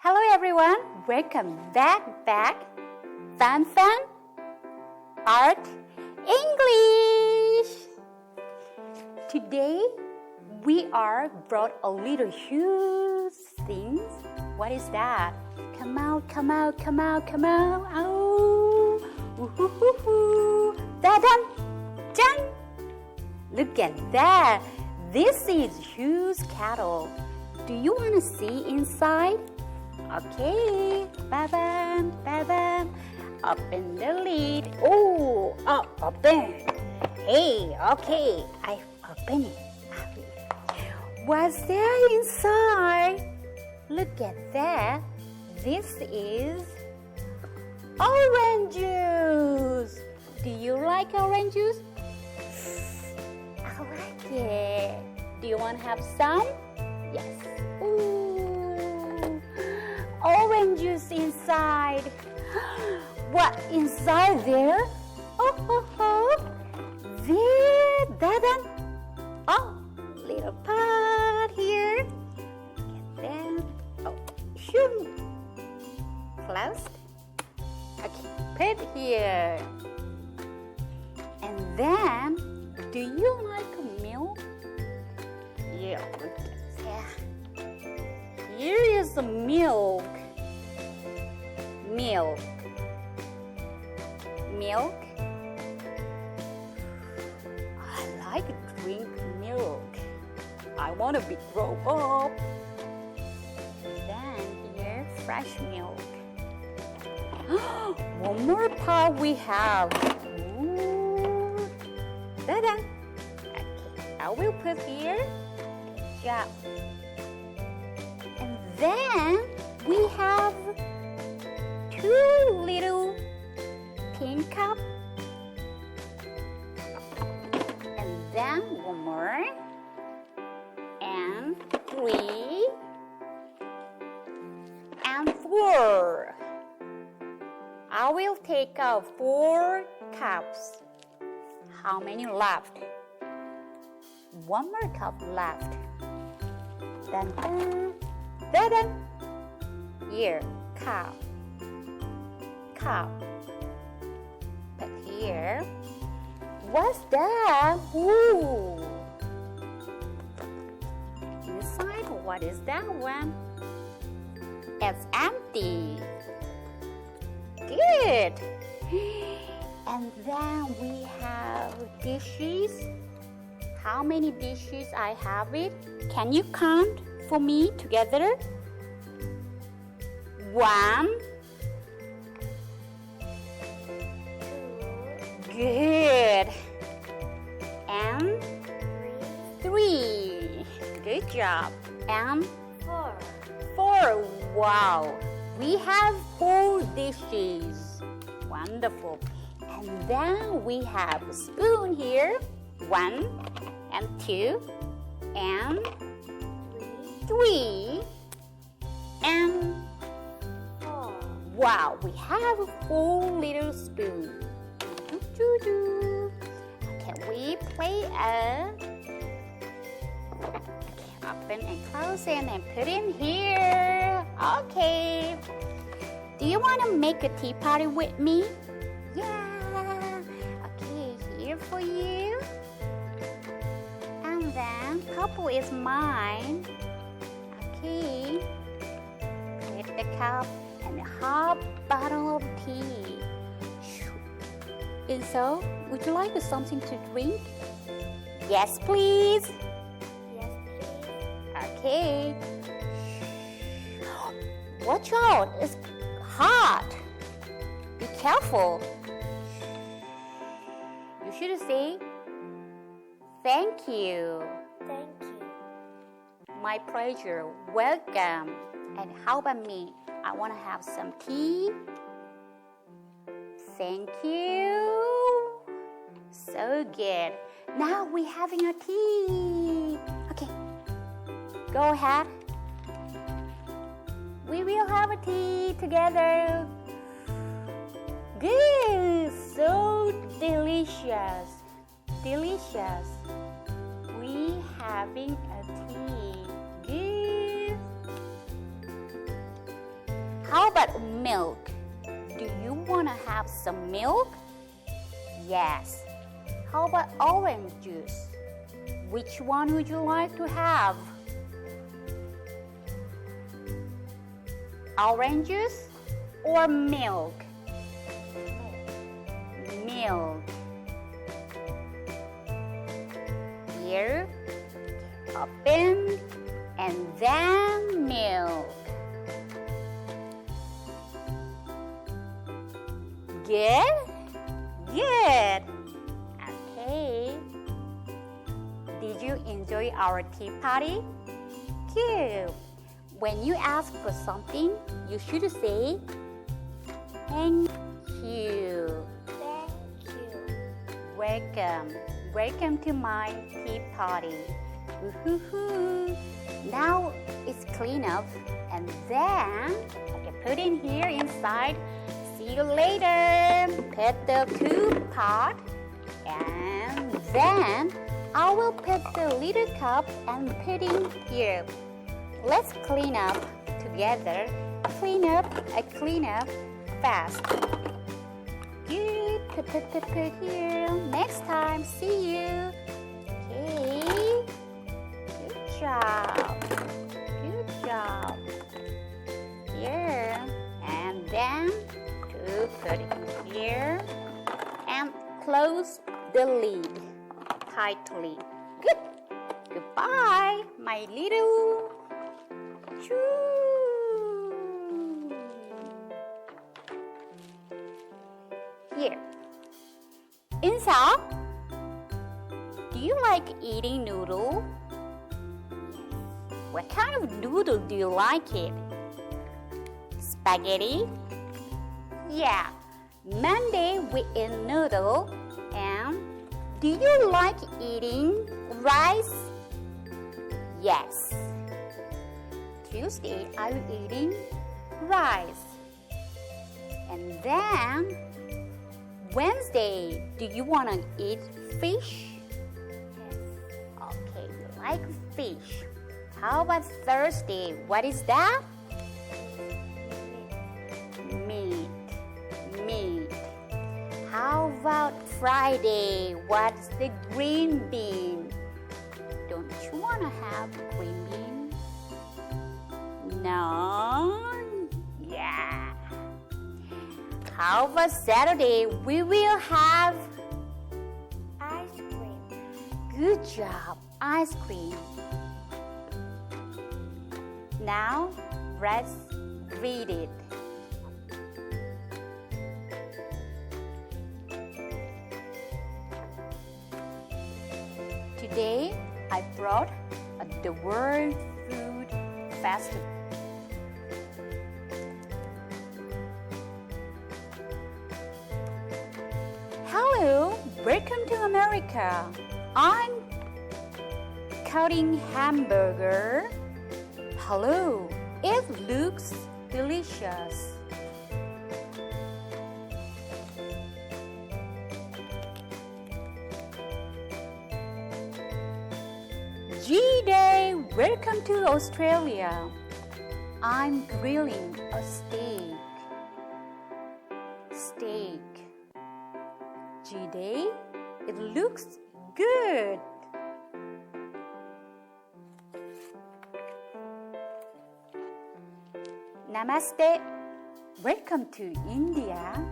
Hello everyone, welcome back. Fun, art, English. Today we are brought a little huge things. What is that? Come out. Oh, woo-hoo-hoo-hoo. Da-dum, jan. Look at that. This is huge kettle. Do you want to see inside? Okay, ba-bam. Open the lid. Oh, open. Hey, okay, I open it. What's there inside? Look at that. This is orange juice. Do you like orange juice? I like it. Do you want to have some? Yes. Ooh, orange juice inside. What inside there? There, that. Oh, little pot here. Get them. Oh, shoot. Closed. Okay, put here. And then, do you like milk? Yeah, look at that. Here is the milk. I like to drink milk. I want to be grown up. Then here, fresh milk. One more pot we have. Ooh. Ta-da. Okay, I will put here. Good job. And then we have two little pink cups. And then one more. And 3. And 4. I will take out 4 cups. How many left? One more cup left. Dun, dun, dun, dun. Here, cup. But here, what's that? Ooh. Inside, what is that one? It's empty. Good. And then we have dishes. How many dishes I have it? Can you count for me together? 1. Good. And 3. Good job. And 4. Wow. We have 4 dishes. Wonderful. And then we have a spoon here. 1 and 2 and 3 and 4. Wow, we have 4 little spoons. Can we play a... Open and close it and put in here. Okay. Do you want to make a tea party with me? Yeah. Okay, here for you. And then purple is mine. Okay. Put the cup and a half bottle of tea. And so, would you like something to drink? Yes, please. Okay. Watch out, it's hot. Be careful. You should say, thank you. My pleasure. Welcome. And how about me? I want to have some tea. Thank you. So good. Now we're having a tea. Okay. Go ahead. We will have a tea together. Good. So delicious. We having a tea. Good. How about milk? Do you want to have some milk? Yes. How about orange juice? Which one would you like to have? Orange juice or milk? Milk. Here, open, and then milk. Good? Good. Okay. Did you enjoy our tea party? Good. When you ask for something, you should say, thank you. Thank you. Welcome. Welcome to my tea party. Woo-hoo-hoo. Now it's clean up and then I can put in here inside. See you later. Put the cube pot and then I will put the little cup and put in here. Let's clean up together. Clean up fast. Good. Put here. Next time. See you. Okay. Good job. Good job. Here. And then to put it here. And close the lid tightly. Good. Goodbye, my little choo. Here. Insa, do you like eating noodle? What kind of noodle do you like it? Spaghetti? Yeah, Monday we eat noodle. And do you like eating rice? Yes. Tuesday I'm eating rice. And then Wednesday, do you want to eat fish? Yes. Okay, you like fish. How about Thursday? What is that? Meat. Meat. How about Friday? What's the green bean? Don't you want to have green bean? No? Yeah. How about Saturday? We will have Ice cream. good job, ice cream. Now, let's read it. Today, I brought the World Food Festival. Hello, welcome to America. I'm cutting hamburger. Hello, it looks delicious. G-Day, welcome to Australia. I'm grilling a steak. Steak. G-Day, it looks good. Namaste, welcome to India.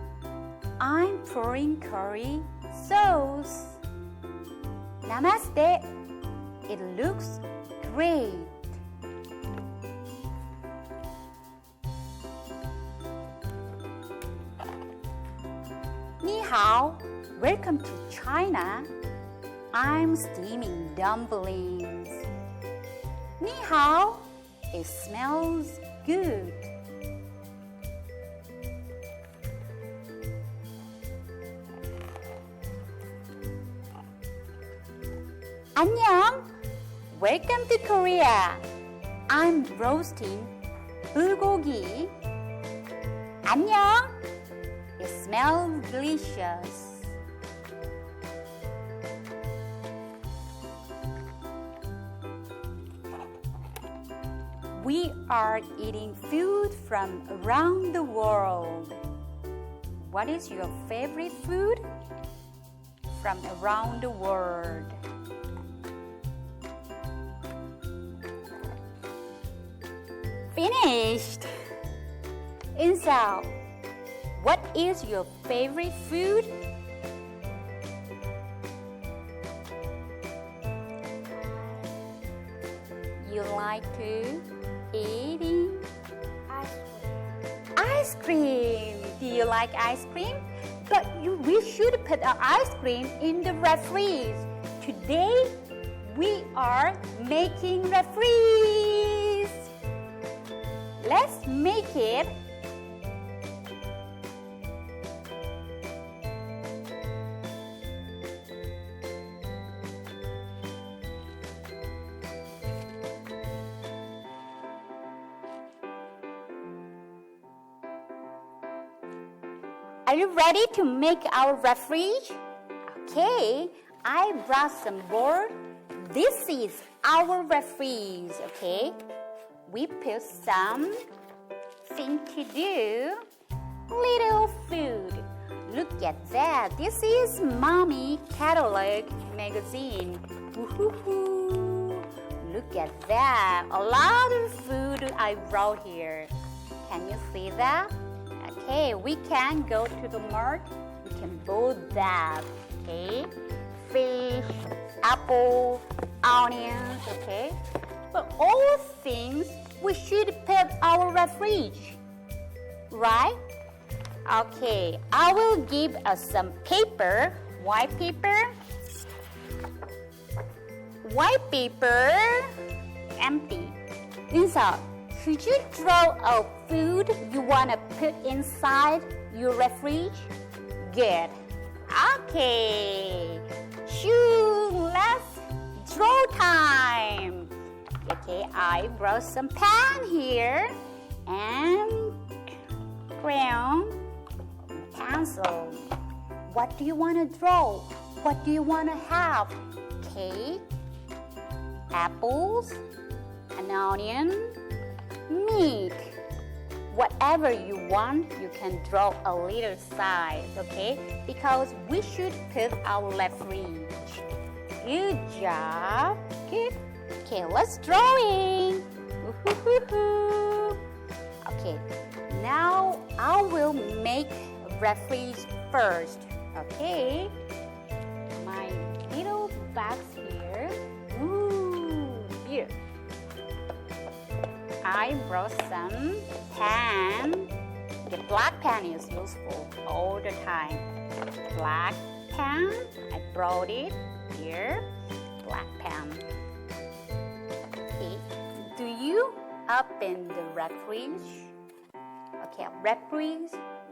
I'm pouring curry sauce. Namaste, it looks great. Ni hao, welcome to China. I'm steaming dumplings. Ni hao, it smells good. 안녕, welcome to Korea. I'm roasting bulgogi. 안녕, it smells delicious. We are eating food from around the world. What is your favorite food from around the world? Finished! Insao, what is your favorite food? You like to eat ice cream. Do you like ice cream? But we should put our ice cream in the refrigerator. Today we are making refrigerator. Let's make it. Are you ready to make our refrigerator? Okay, I brought some board. This is our refrigerator, okay? We put some thing to do. Little food. Look at that. This is Mommy Catalog magazine. Woo-hoo-hoo. Look at that. A lot of food I brought here. Can you see that? Okay, we can go to the market. We can buy that. Okay, fish, apple, onions. Okay, but all things we should put our refrigerator, right? Okay, I will give us some paper, white paper, empty. Inside. Should you draw a food you want to put inside your refrigerator? Good. Okay. Shoo, let's draw time. Okay, I brought some pen here and crayon, pencil. What do you want to draw? What do you want to have? Cake, apples, an onion, meat. Whatever you want, you can draw a little size, okay? Because we should put our refrigerator. Good job. Good. Okay, let's drawing. Okay, now I will make refrigerator first. Okay, my little box here. Ooh, here. I brought some pen. The black pen is useful all the time. Black pen, I brought it here. Black pen. Okay, do you open the refrigerator? Okay,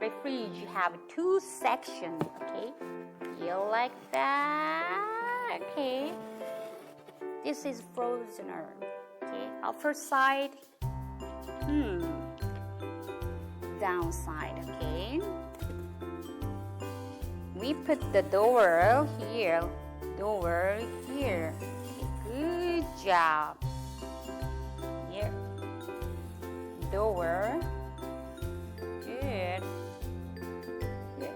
refrigerator have two sections. Okay, you like that? Okay, this is frozener. Okay, upper side. Downside, okay. We put the door here. Okay, good job. Here. Door. Good. Here.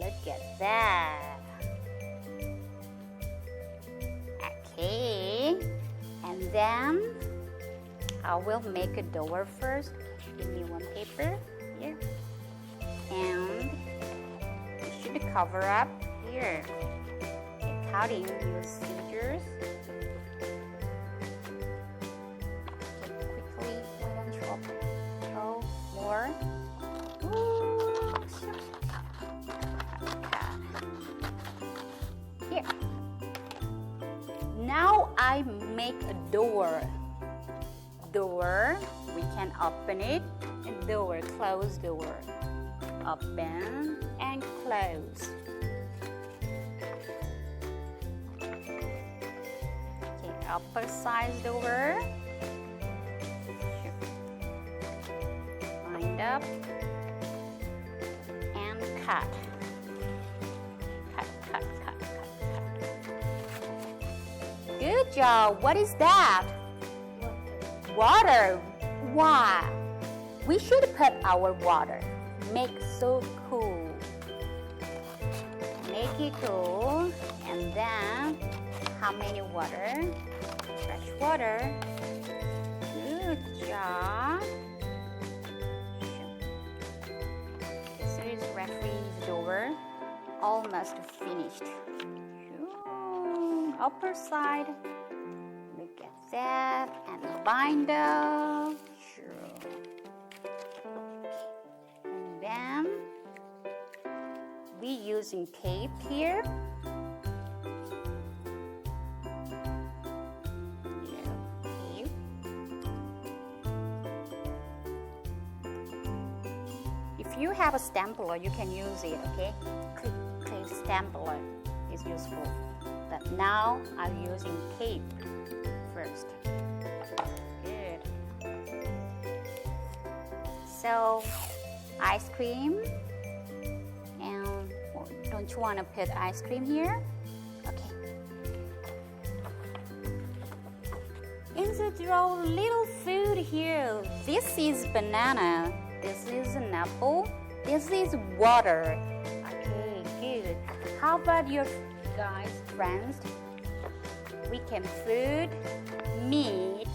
Look at that. Okay, and then I will make a door first. Give me one paper here, and you should cover up here. Okay, cutting your scissors. Okay, quickly, why don't you throw more? Here. Now I make a door. Door, we can open it, and door, close door. Open and close. Okay, upper size door. Wind up and cut. Cut. Good job. What is that? Water. Wow. We should put our water. Make so cool. Make it cool. And then, how many water? Fresh water. Good job. This is referee's door. Almost finished. Upper side. Look at that. And the binder. And then we using tape here. Tape. If you have a stapler, you can use it, okay? Click stapler is useful. But now I'm using tape first. Good. So, ice cream. And don't you want to put ice cream here? Okay. In the drawer, little food here. This is banana. This is an apple. This is water. Okay, good. How about your guys, friends? We can food, meat,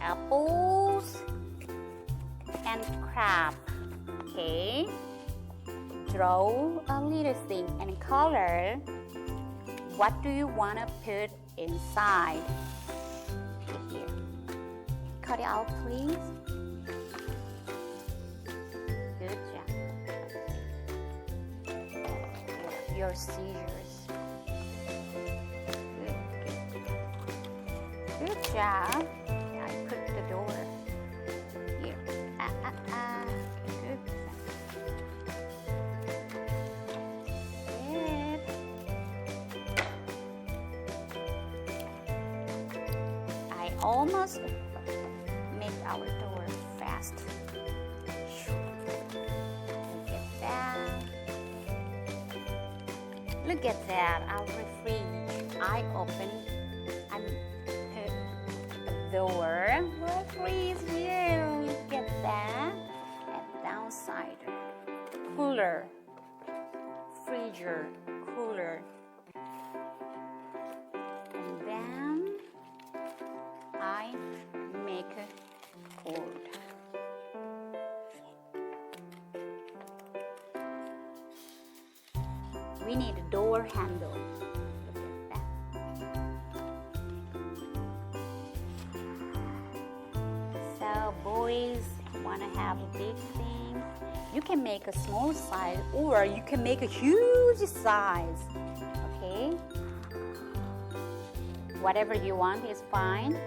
apples, and crab. Okay. Draw a little thing and color. What do you want to put inside? Here. Cut it out, please. Good job. Your scissors. Good job. I put the door here. Good. Good. I almost make our door fast. Look at that. Look at that. Our fridge. I open. Door. Please, here. Look at that. And downside. Cooler. Freezer. Cooler. And then I make it cold. We need a door handle. Boys want to have a big thing. You can make a small size or you can make a huge size. Okay? Whatever you want is fine.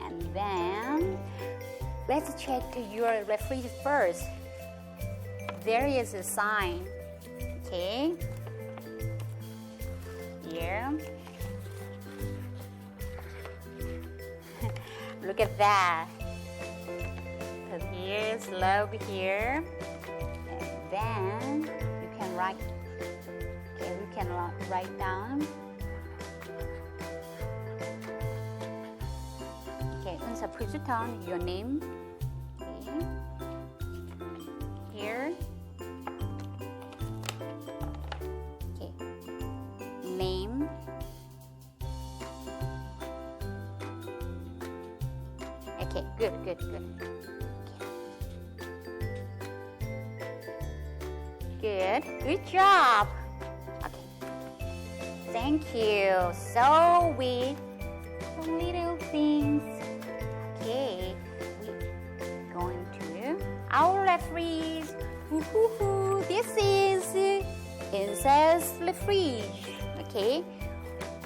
And then let's check your refrigerator first. There is a sign. Okay? Here. Look at that. Here's logo here, and then you can write. Okay, you can write down. Okay, Unsa, please down your name. Okay. Here. Okay. Name. Okay, good. Good job. Okay. Thank you. So we little things. Okay. We're going to our refrige. This is inside the fridge. Okay.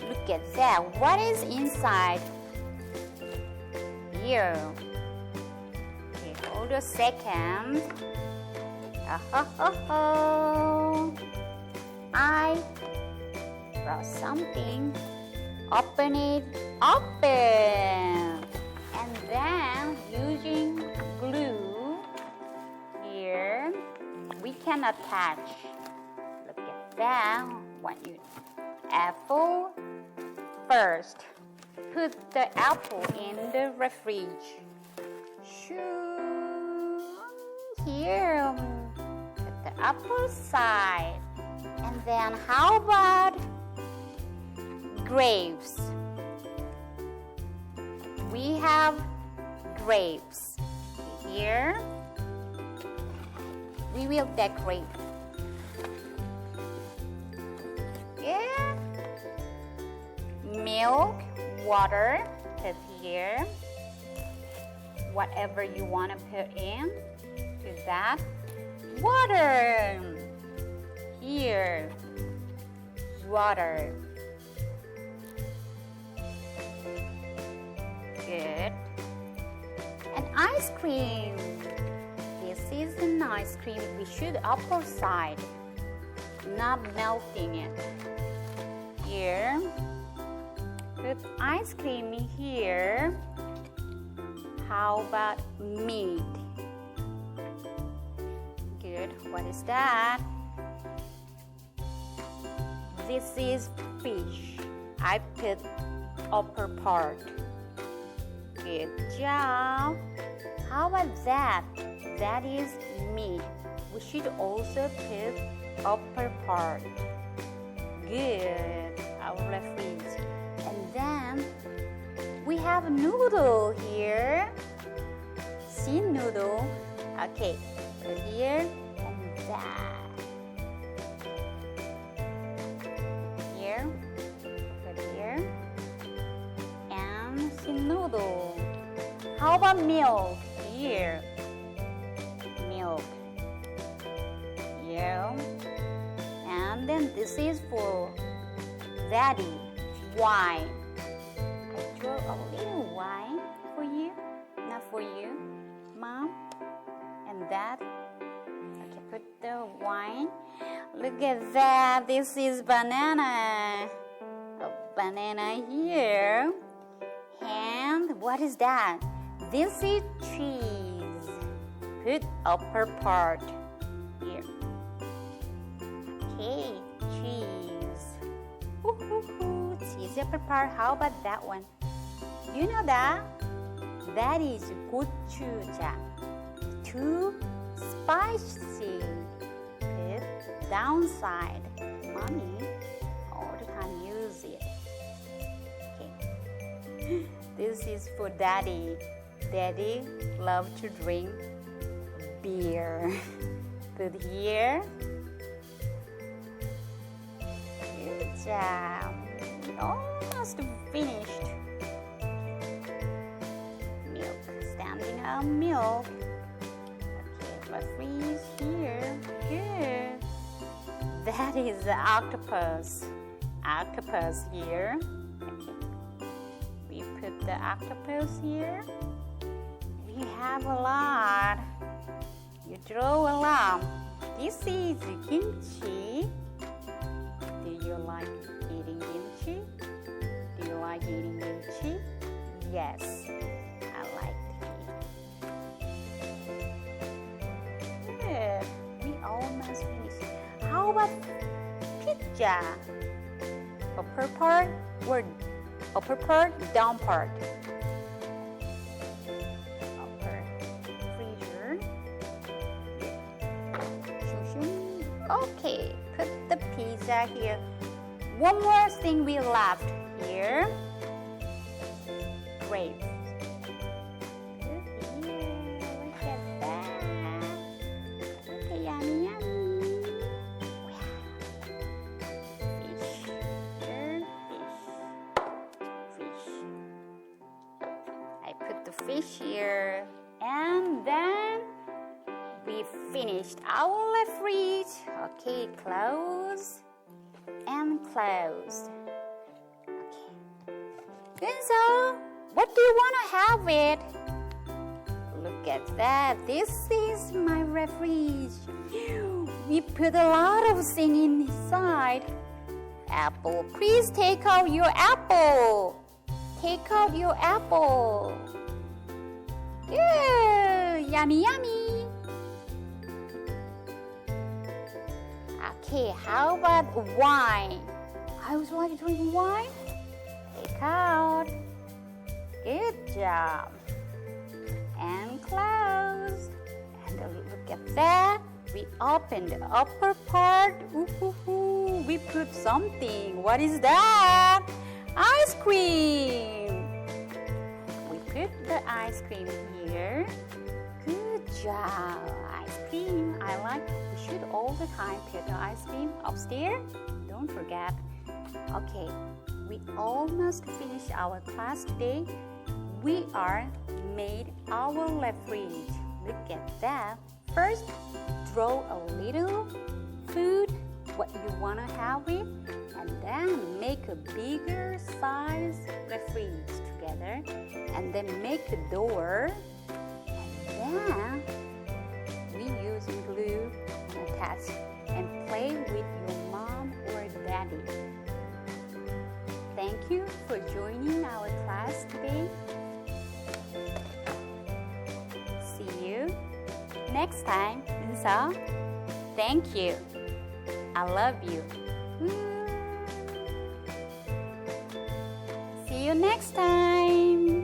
Look at that. What is inside? Here. Okay. Hold a second. I brought something. Open it. Open. And then using glue here, we can attach. Look at that. Apple, First, put the apple in the fridge. Here, put the apple side. And then how about grapes? We have grapes. Here, we will decorate. Yeah. Milk, water, put here. Whatever you want to put in to that. Water. Here. Water. Good. And ice cream. This is an ice cream. We should upper side, not melting it. Here. Put ice cream here. How about meat? Good. What is that? This is fish. I put upper part. Good job. How about that? That is meat. We should also put upper part. Good. Our fridge. And then we have noodle here. See noodle. Okay. Put here and that. Here. Put here. And see noodle. How about milk? Here. Milk. Yeah. And then this is for daddy. Wine. I draw a little wine for you. Not for you, Mom. And Dad. Okay, put the wine. Look at that. This is banana. A banana here. And what is that? This is cheese. Put upper part here. Okay, cheese. Woo-hoo-hoo. Cheese upper part. How about that one? You know that? That is gochujang. Too spicy. Put downside. Mommy all the time use it. Okay. This is for Daddy. Daddy loves to drink beer. Put here. Good job. Almost finished. Milk. Standing on milk. Okay, my freeze here. Good. That is the octopus. Octopus here. Okay. We put the octopus here. We have a lot. You draw a lot. This is kimchi. Do you like eating kimchi? Do you like eating kimchi? Yes, I like to eat. Good. We almost finished. How about pizza? Upper part or upper part, down part? Upper freezer. Okay, put the pizza here. One more thing we left here. Grapes. Look at that. Okay, yummy, yummy. Wow. Fish. Here, fish. I put the fish here. And then we finished our fridge. Okay, close and closed. Okay. And so, what do you want to have it? Look at that. This is my fridge. We put a lot of things inside. Apple. Please take out your apple. Take out your apple. Good. Yummy, yummy. Okay, how about wine? I would like to drink wine. out. Good job. And close. And look at that. We open the upper part. Ooh, we put something. What is that? Ice cream. We put the ice cream here. Good job. Ice cream. I like. We should all the time put the ice cream upstairs. Don't forget. Okay, we almost finished our class today. We are made our lab fridge. Look at that. First, draw a little food, what you want to have it, and then make a bigger size lab fridge together, and then make a door, and then we use glue and attach and play with your mom or daddy. Thank you for joining our class today. See you next time. 인사. Thank you. I love you. See you next time.